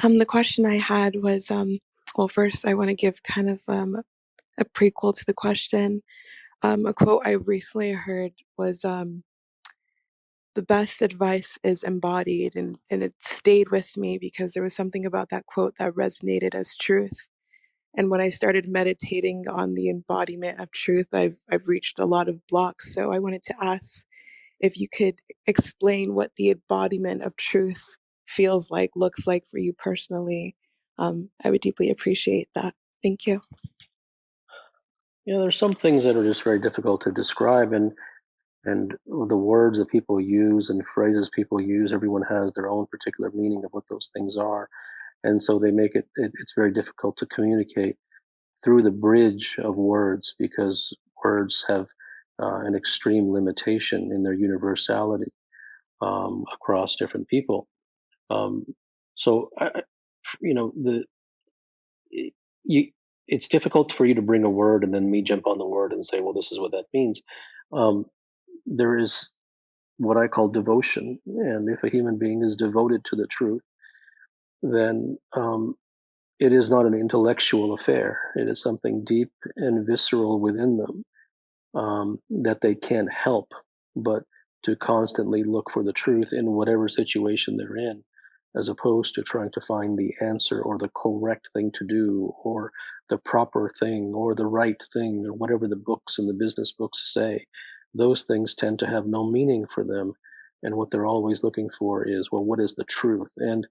The question I had was, well, first I want to give kind of a prequel to the question. A quote I recently heard was, "The best advice is embodied," and it stayed with me because there was something about that quote that resonated as truth. And when I started meditating on the embodiment of truth, I've reached a lot of blocks. So I wanted to ask if you could explain what the embodiment of truth feels like, looks like for you personally. I would deeply appreciate that. Thank you. Yeah, there's some things that are just very difficult to describe, and the words that people use and phrases people use, everyone has their own particular meaning of what those things are, and so they make it's very difficult to communicate through the bridge of words because words have an extreme limitation in their universality across different people. Um, so, you know, it- you, it's difficult for you to bring a word and then me jump on the word and say, well, this is what that means. Um, there is what I call devotion, and if a human being is devoted to the truth, then it is not an intellectual affair. It is something deep and visceral within them that they can't help but to constantly look for the truth in whatever situation they're in, as opposed to trying to find the answer or the correct thing to do or the proper thing or the right thing or whatever the books and the business books say. Those things tend to have no meaning for them. And what they're always looking for is, well, what is the truth? And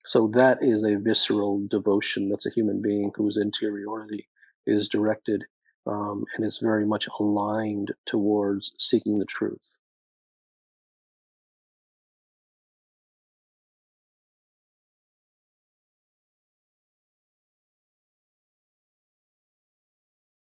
so that is a visceral devotion. That's a human being whose interiority is directed and is very much aligned towards seeking the truth.